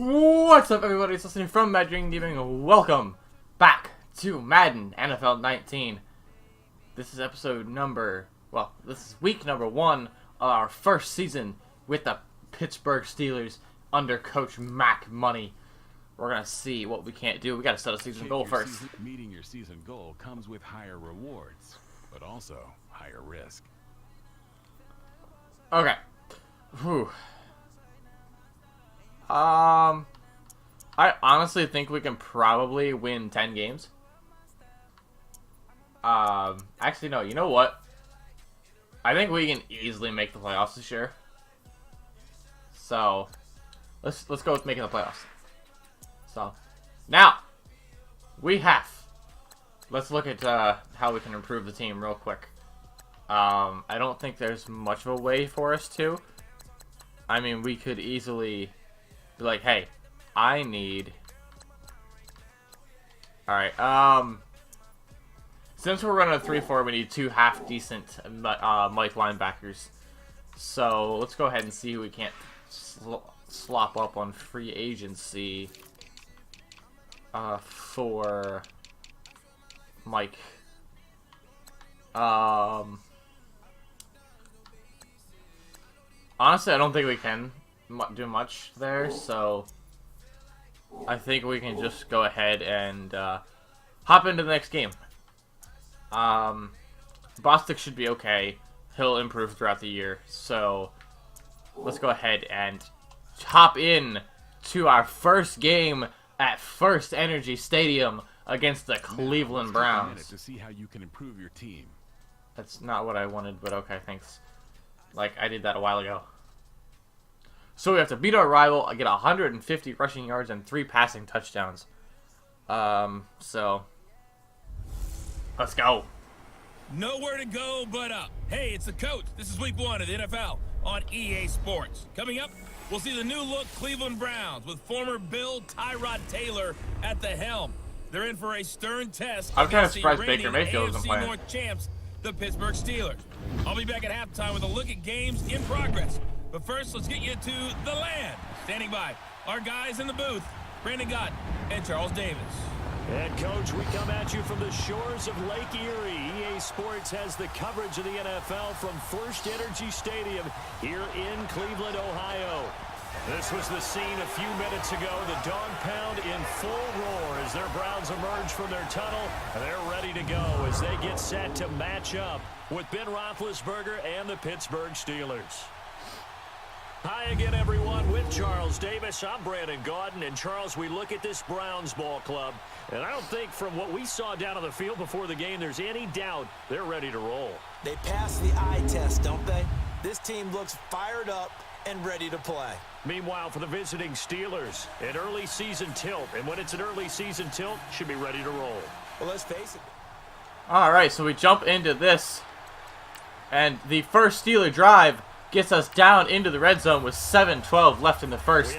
What's up, everybody? It's listening from Madden Gaming. Welcome back to Madden NFL 19. This is this is week number 1 of our first season with the Pittsburgh Steelers under Coach Mac Money. We're gonna see what we can't do. We gotta set a season goal first. Meeting your season goal comes with higher rewards, but also higher risk. Okay. Whew. I honestly think we can probably win 10 games. Actually, no. You know what? I think we can easily make the playoffs this year. So, let's go with making the playoffs. So, now let's look at how we can improve the team real quick. I don't think there's much of a way for us to. I mean, we could easily be like, hey, I need... Alright, since we're running a 3-4, we need 2 half-decent Mike linebackers. So, let's go ahead and see who we can't slop up on free agency for Mike. Honestly, I don't think we can do much there, so I think we can just go ahead and hop into the next game. Bostic should be okay. He'll improve throughout the year, so let's go ahead and hop in to our first game at First Energy Stadium against the Cleveland Browns. To see how you can improve your team. That's not what I wanted, but okay, thanks. Like, I did that a while ago. So we have to beat our rival, get 150 rushing yards and 3 passing touchdowns. So let's go. Nowhere to go but up. Hey, it's the coach. This is week 1 of the NFL on EA Sports. Coming up, we'll see the new look Cleveland Browns with former Bill Tyrod Taylor at the helm. They're in for a stern test. I'm kind of surprised Baker Mayfield isn't playing. North champs, the Pittsburgh Steelers. I'll be back at halftime with a look at games in progress. But first, let's get you to the land. Standing by, our guys in the booth, Brandon Gott and Charles Davis. And, Coach, we come at you from the shores of Lake Erie. EA Sports has the coverage of the NFL from First Energy Stadium here in Cleveland, Ohio. This was the scene a few minutes ago. The Dawg Pound in full roar as their Browns emerge from their tunnel. They're ready to go as they get set to match up with Ben Roethlisberger and the Pittsburgh Steelers. Hi again, everyone. With Charles Davis, I'm Brandon Gaudin. And, Charles, we look at this Browns ball club, and I don't think from what we saw down on the field before the game there's any doubt they're ready to roll. They passed the eye test, don't they? This team looks fired up and ready to play. Meanwhile, for the visiting Steelers, an early season tilt. And when it's an early season tilt, should be ready to roll. Well, let's face it. All right, so we jump into this, and the first Steeler drive gets us down into the red zone with 7:12 left in the first.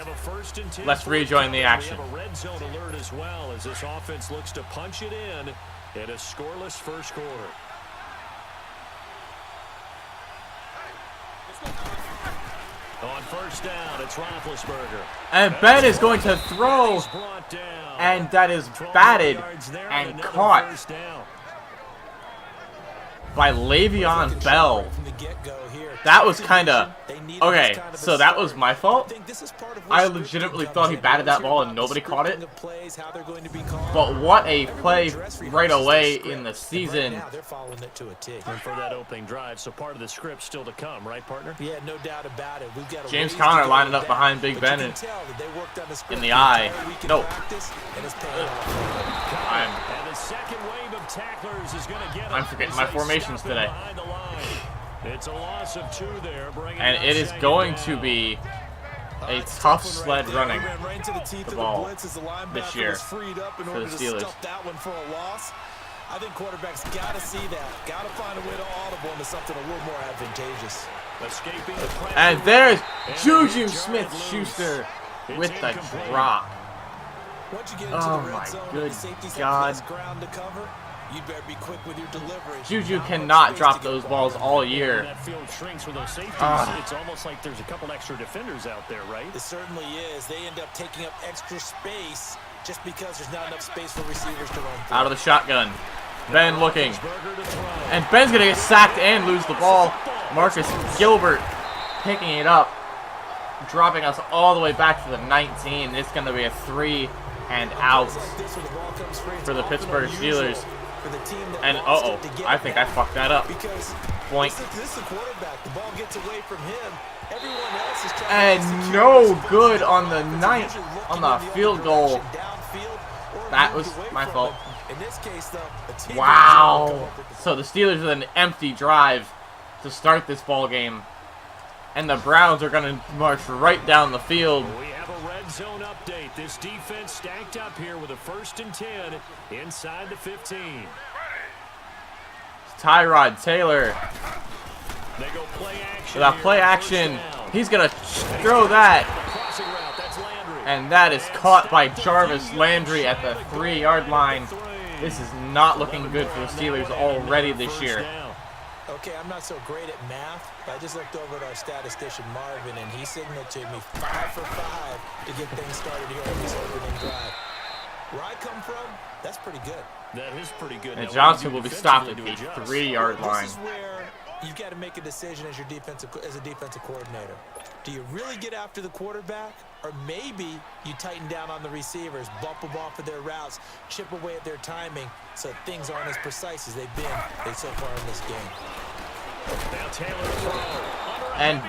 Let's rejoin the action. We have a red zone alert as well as this offense looks to punch it in a scoreless first quarter. On first down, it's Roethlisberger. And Ben is going to throw, and that is batted and caught by Le'Veon Bell. That was kind of... Okay, so that was my fault. I legitimately thought he batted that ball and nobody caught it. But what a play right away in the season. And for that opening drive, so part of the script still to come, right, partner? Yeah, no doubt about it. We've got James Conner lining up behind Big Ben in the eye. No. I'm forgetting my formations today. It's a loss of 2 there, and it is going to be a tough sled running the ball this year for the Steelers. I think quarterbacks got to see that. Got to find a way to audible into something a little more advantageous. And there's Juju Smith-Schuster with the drop. Oh my good God. You better be quick with your delivery. Juju cannot drop those balls all year. That field shrinks with those safeties. It's almost like there's a couple extra defenders out there, right? It certainly is. They end up taking up extra space just because there's not enough space for receivers to run through. Out of the shotgun. Ben looking. And Ben's going to get sacked and lose the ball. Marcus Gilbert picking it up, dropping us all the way back to the 19. It's going to be a 3 and out for the Pittsburgh Steelers. And I think I fucked that up. Point. This is the quarterback. The ball gets away from him. Everyone else is trying And no good on the field goal. That was my fault. In this case, though, Wow. So the Steelers with an empty drive to start this ball game. And the Browns are going to march right down the field. We have a red zone update. This defense stacked up here with a 1st and 10 inside the 15. Tyrod Taylor. They go play action. Without play action, he's going to throw that. Crossing route, that's Landry. And that is caught by Jarvis Landry at the 3-yard line. This is not looking good for the Steelers already this year. Okay, I'm not so great at math, but I just looked over at our statistician Marvin, and he signaled to me 5 for 5 to get things started here on this opening drive. Where I come from, that's pretty good. That is pretty good. And Johnson will be stopped at the 3-yard line. This is where you've got to make a decision as a defensive coordinator. Do you really get after the quarterback, or maybe you tighten down on the receivers, bump them off of their routes, chip away at their timing, so things aren't as precise as they've been so far in this game. Now Taylor throw. And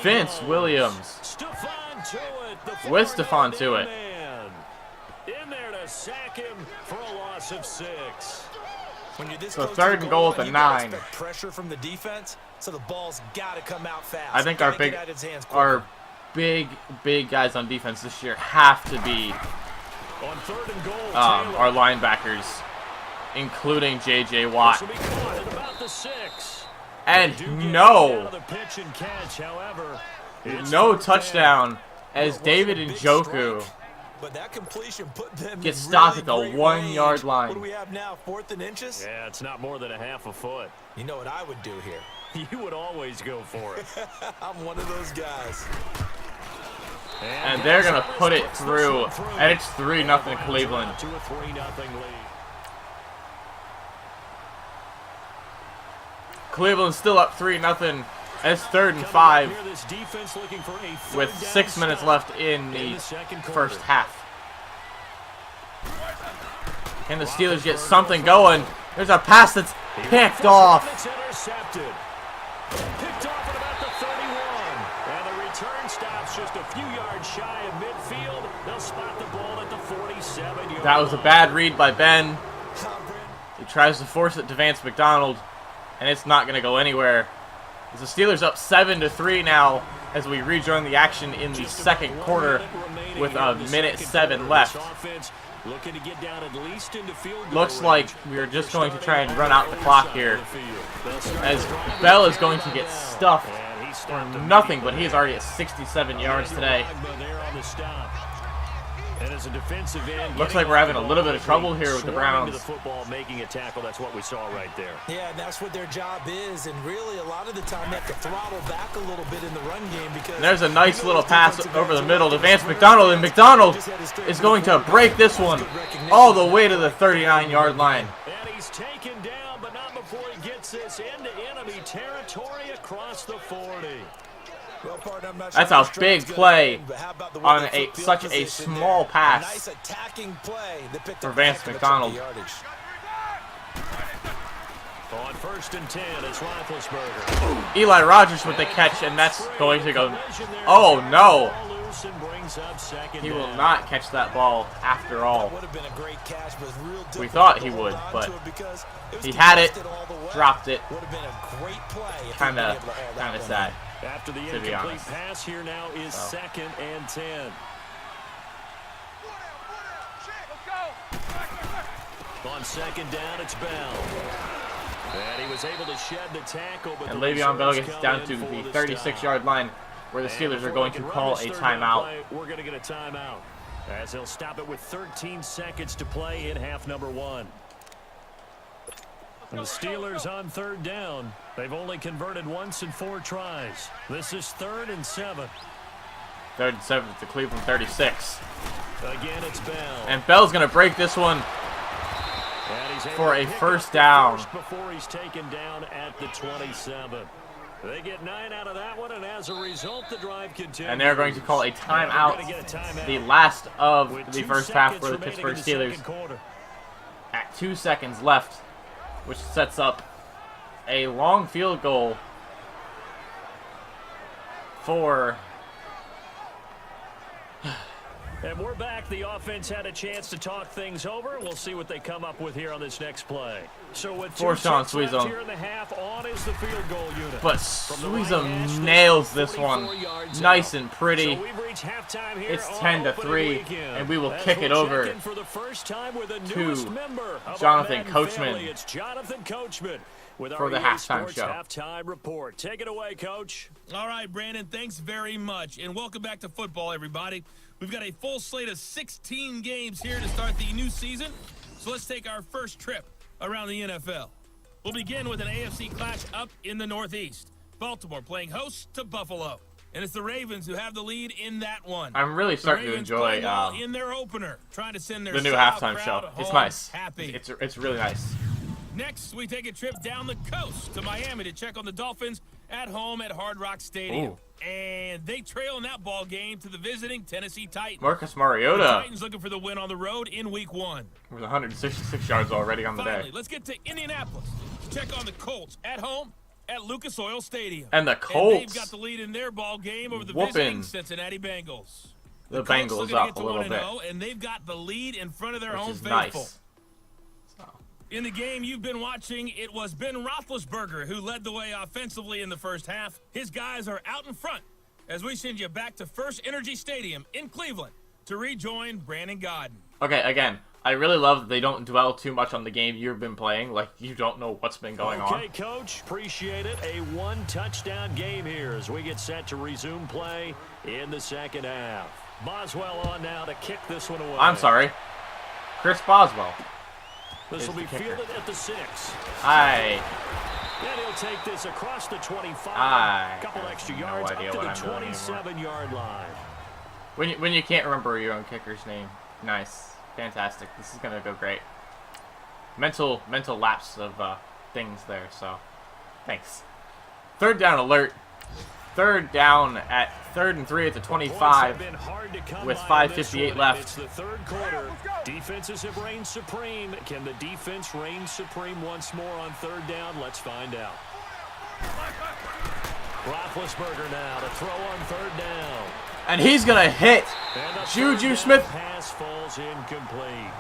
Vince Williams with Stephon Tuitt. In there to sack him for a loss of 6. When you're this So close 3rd to and goal at line, the you gotta 9. expect pressure from the defense, so the ball's got to come out fast. I think Gotta get out of his hands quicker. our big guys on defense this year have to be On 3rd and goal, our linebackers, including J.J. Watt. This will be caught at about the 6. And no Pitch and catch, however, no touchdown as David Njoku But that completion put them gets in stopped really at the great 1-yard range. line. What do we have now? 4th and inches? Yeah, it's not more than a half a foot. You know what I would do here? You would always go for it. I'm one of those guys. And they're going to put it through. And it's 3-0 Cleveland. To a 3-0 lead. Cleveland's still up 3-0. It's 3rd and 5 with 6 minutes left in the first half. Can the Steelers get something going? There's a pass that's picked off. It's intercepted. Picked off at about the 31. And the return stops just a few yards shy of midfield. They'll spot the ball at the 47-yard line. That was a bad read by Ben. He tries to force it to Vance McDonald, and it's not going to go anywhere. The Steelers up 7-3 now as we rejoin the action in the second quarter with a minute 7 left. Looks like we're just going to try and run out the clock here as Bell is going to get stuffed for nothing, but he is already at 67 yards today. And as a defensive end, looks like we're having a little bit of trouble here with the Browns. The football, making a tackle, that's what we saw right there. Yeah, and that's what their job is, and really a lot of the time they have to throttle back a little bit in the run game because and there's a nice little pass over the middle to Vance McDonald, and McDonald is going to break this one all the way to the 39-yard line. And he's taken down, but not before he gets this into enemy territory across the 40. That's a big play on such a small pass for Vance McDonald. On 1st and 10, it's Roethlisberger. Eli Rogers with the catch, and that's going to go. Oh no! He will not catch that ball after all. We thought he would, but he had it, dropped it. Kind of sad. After the to be honest. Pass here now is 2nd and 10. On 2nd down, it's Bell. And he was able to shed the tackle. But and Le'Veon Bell gets down to the 36-yard line where the Steelers are going to call a timeout. We're going to get a timeout as he'll stop it with 13 seconds to play in half number 1. The Steelers on 3rd down. They've only converted once in 4 tries. This is 3rd and 7. 3rd and 7 at the Cleveland 36. Again, it's Bell. And Bell's going to break this one for a first down. Before he's taken down at the 27. They get 9 out of that one, and as a result, the drive continues. And they're going to call a timeout, the last of the first half for the Pittsburgh Steelers. At 2 seconds left, which sets up a long field goal for... And we're back. The offense had a chance to talk things over. We'll see what they come up with here on this next play. So with 2 seconds left here in the half, on is the field goal unit. But Suizum nails this one. Nice and pretty. It's 10-3, and we will kick it over to Jonathan Coachman. It's Jonathan Coachman with for the halftime show. Halftime report. Take it away, Coach. All right, Brandon, thanks very much, and welcome back to football, everybody. We've got a full slate of 16 games here to start the new season, so let's take our first trip around the NFL. We'll begin with an AFC clash up in the Northeast. Baltimore playing host to Buffalo, and it's the Ravens who have the lead in that one. I'm really starting to enjoy in their opener, trying to send their the new halftime show. It's nice. Happy. It's really nice. Next, we take a trip down the coast to Miami to check on the Dolphins at home at Hard Rock Stadium. Ooh. And they trail in that ball game to the visiting Tennessee Titans. Marcus Mariota. The Titans looking for the win on the road in Week 1. With 166 yards already on the Finally, day. let's get to Indianapolis to check on the Colts at home at Lucas Oil Stadium. And the Colts. And they've got the lead in their ball game over the visiting Cincinnati Bengals. The Bengals up a little bit. And they've got the lead in front of their home faithful. Nice. In the game you've been watching, it was Ben Roethlisberger who led the way offensively in the first half. His guys are out in front as we send you back to First Energy Stadium in Cleveland to rejoin Brandon Godden. Okay, again, I really love that they don't dwell too much on the game you've been playing. Like, you don't know what's been going on. Okay, Coach, appreciate it. A 1-touchdown game here as we get set to resume play in the second half. Boswell on now to kick this one away. I'm sorry. Chris Boswell. This will be fielded at the 6. And he'll take this across the 25. Couple extra yards up to the 27-yard line. When you can't remember your own kicker's name, nice, fantastic. This is gonna go great. Mental lapse of things there. So, thanks. 3rd down alert. 3rd down at 3rd and 3 at the 25 with 5:58 left. It's the 3rd quarter. Defenses have reigned supreme. Can the defense reign supreme once more on 3rd down? Let's find out. Roethlisberger now to throw on 3rd down. And he's going to hit Juju Smith. Pass falls incomplete.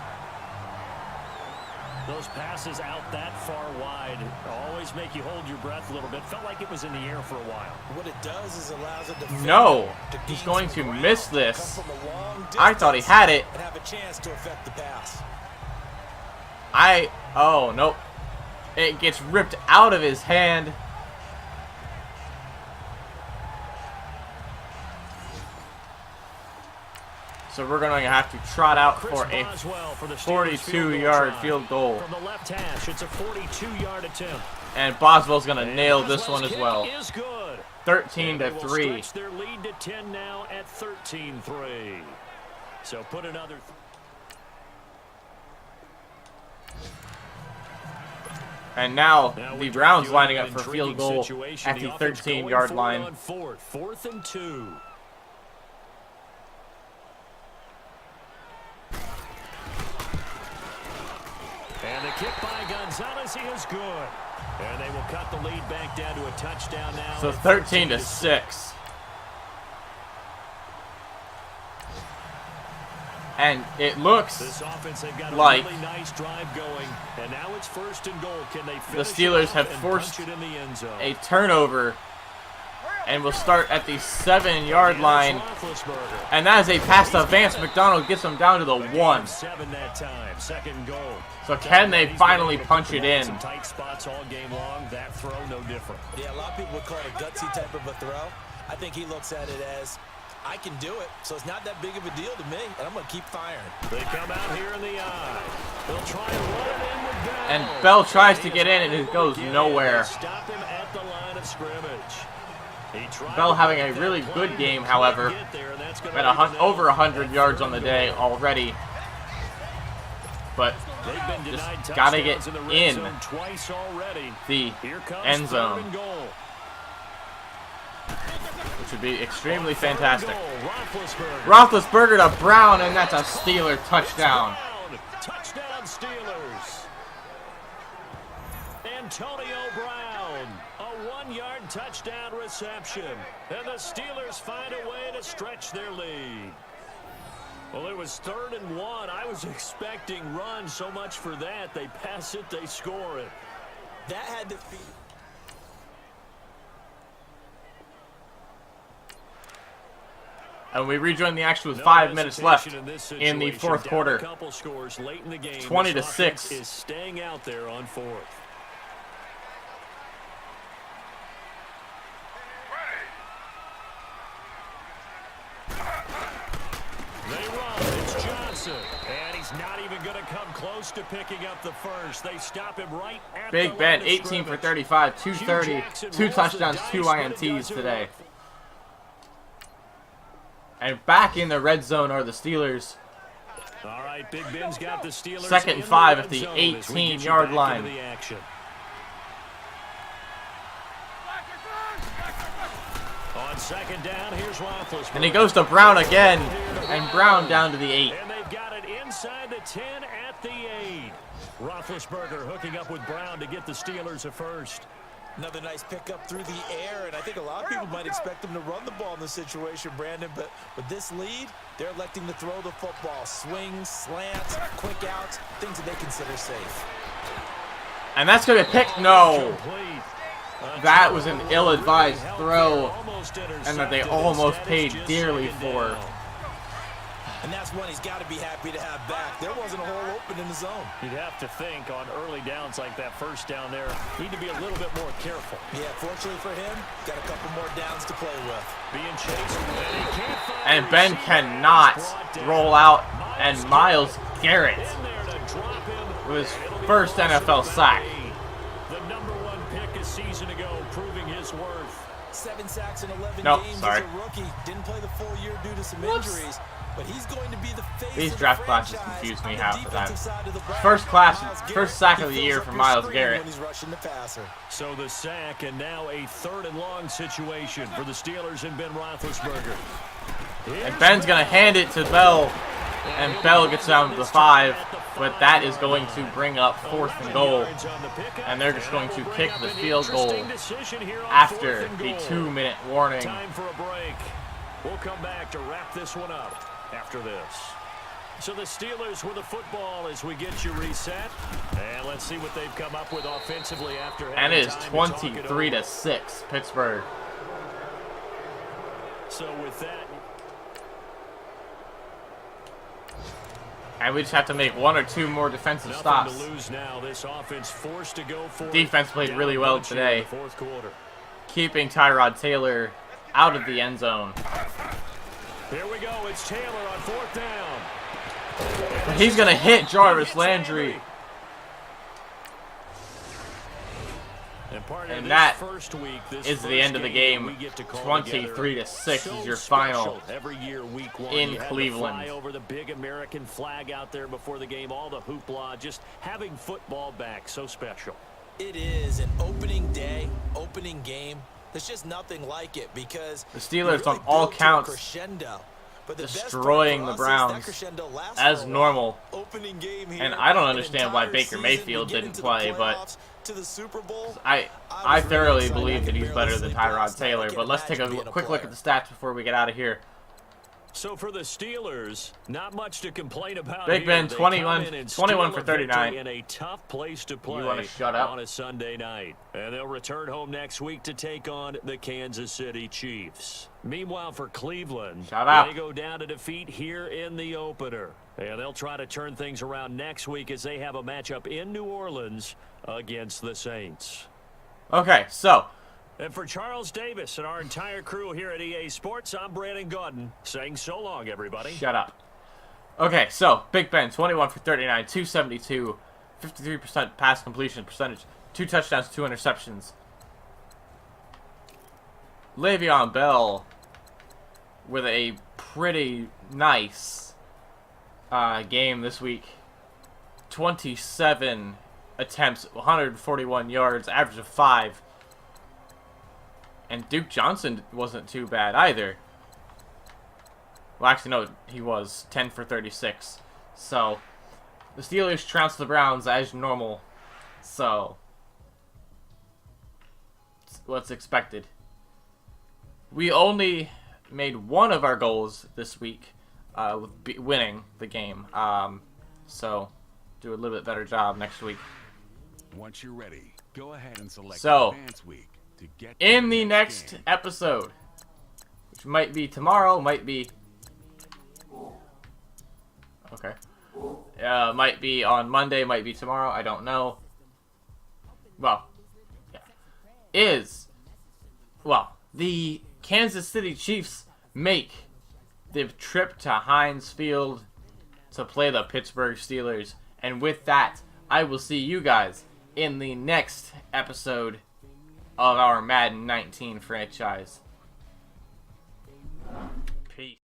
Those passes out that far wide always make you hold your breath a little bit. Felt like it was in the air for a while. What it does is allows a defender No, to he's going to miss this. I I thought he had it. and have a chance to affect the pass. Oh, nope. It gets ripped out of his hand. So we're going to have to trot out for a 42-yard field goal. From the left hash, it's a 42-yard attempt. And Boswell's going to nail this one as well. 13-3. Stretch their lead to 10 now at 13-3. So put another. And now the Browns lining up for field goal at the 13-yard line. 4th and 2. And the kick by Gonzalez, he is good. And they will cut the lead back down to a touchdown now. So 13-6. And it looks this offense, they've got a like really nice drive going, and now it's 1st and goal. Can they the finish Steelers have forced a turnover and will start at the 7-yard line. And that is a pass to Vance McDonald, gets them down to the 1. 7 that time, 2nd goal. So can they finally punch it in? Some tight spots all game long. That throw no different. Yeah, a lot of people would call it a gutsy type of a throw. I think he looks at it as, I can do it, so it's not that big of a deal to me, and I'm going to keep firing. They come out here in the eye. They'll try and run it in with Bell. And Bell tries to get in, and it goes nowhere. Stop him at the line of scrimmage. Bell having a really good game, however. At over 100 yards on the day already. But just gotta get in the end zone, which would be extremely fantastic. Roethlisberger to Brown, and that's a Steeler touchdown. Touchdown Steelers. Antonio Brown, a 1-yard touchdown reception, and the Steelers find a way to stretch their lead. Well, it was 3rd and 1. I was expecting run, so much for that. They pass it, they score it. That had to be. And we rejoin the action with 5 minutes left in the fourth quarter. 20-6. Is staying out there on 4th. They run. It's Johnson. And he's not even going to come close to picking up the first. They stop him right at the Big Ben, line of 18 for scrimmage. 35, 230, 2 touchdowns, 2 INTs today. And back in the red zone are the Steelers. All right, Big Ben's got the Steelers. 2nd and 5 at the 18-yard line. On 2nd down, here's Roethlisberger. And he goes to Brown again, and Brown down to the 8. And they've got it inside the 10 at the 8. Roethlisberger hooking up with Brown to get the Steelers a first. Another nice pickup through the air, and I think a lot of people might expect them to run the ball in this situation, Brandon, but with this lead, they're electing to throw the football. Swings, slants, quick outs, things that they consider safe. And that's going to be picked. No. That was an ill-advised throw, and that they almost paid dearly for. And that's one he's got to be happy to have back. There wasn't a hole open in the zone. You'd have to think on early downs like that first down there, need to be a little bit more careful. Yeah, fortunately for him, got a couple more downs to play with. Being chased, and he can't find And Ben cannot roll out, and Myles Garrett with his first NFL sack. The #1 pick a season ago, proving his worth. 7 sacks in 11 Nope, games sorry. as a rookie. Didn't play the full year due to some injuries. But he's going to be the face These of draft the classes franchise confuse me on half the time. defensive side of the ball. First sack of the year for Myles Garrett. When he's rushing the passer. So the sack, and now a 3rd and long situation for the Steelers and Ben Roethlisberger. And Ben's going to hand it to Bell, and Bell gets down to the 5, but that is going to bring up 4th and goal. And they're just going to kick the field goal after the 2-minute warning. Time for a break. We'll come back to wrap this one up after this. So the Steelers with the football as we get you reset. And let's see what they've come up with offensively after. And it is having time to talk it over. 23-6, Pittsburgh. So with that, And we just have to make 1 or 2 more defensive nothing stops. to lose now. This offense forced to go for Defense played really well today, in the 4th quarter. keeping Tyrod Taylor out of the end zone. Here we go. It's Taylor on 4th down. But he's going to hit Jarvis Landry. And that is the end of the game. 23-6 is your final every year, week 1. in you had Cleveland. To fly over the big American flag out there before the game, all the hoopla, just having football back, so special. It is an opening day, opening game. There's just nothing like it because The Steelers on all counts destroying the Browns as normal. And I don't understand why Baker Mayfield didn't play, but I thoroughly believe that he's better than Tyrod Taylor. But let's take a quick look at the stats before we get out of here. So for the Steelers, not much to complain about. Big Ben, here. 21 for 39. In a tough place to play You wanna shut up? on a Sunday night. And they'll return home next week to take on the Kansas City Chiefs. Meanwhile, for Cleveland, Shut up. they go down to defeat here in the opener. And they'll try to turn things around next week as they have a matchup in New Orleans against the Saints. Okay, so And for Charles Davis and our entire crew here at EA Sports, I'm Brandon Gaudin saying so long, everybody. Shut up. Okay, so Big Ben, 21 for 39, 272, 53% pass completion percentage, 2 touchdowns, 2 interceptions. Le'Veon Bell with a pretty nice game this week. 27 attempts, 141 yards, average of 5. And Duke Johnson wasn't too bad either. Well, actually, no, he was 10 for 36. So, the Steelers trounced the Browns as normal. So, what's expected. We only made one of our goals this week with winning the game. So, do a little bit better job next week. Once you're ready, go ahead and select So, Advance Week to get in the to next game. episode, which might be tomorrow, might be... Okay. Might be on Monday, might be tomorrow, I don't know. Well, yeah. The Kansas City Chiefs make the trip to Heinz Field to play the Pittsburgh Steelers. And with that, I will see you guys in the next episode of our Madden 19 franchise.